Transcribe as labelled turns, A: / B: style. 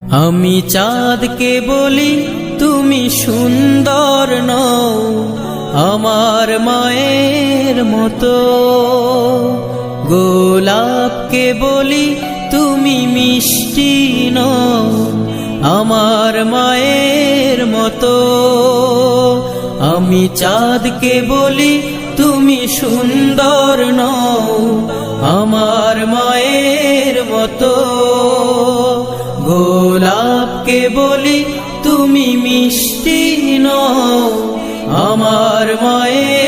A: আমি চাঁদকে বলি তুমি সুন্দর নও আমার মায়ের মতো, গোলাপকে বলি তুমি মিষ্টি নও আমার মায়ের মতো। আমি চাঁদকে বলি তুমি সুন্দর নও আমার মায়ের মতো, গোলাপকে বলি তুমি মিষ্টি নও আমার মায়ের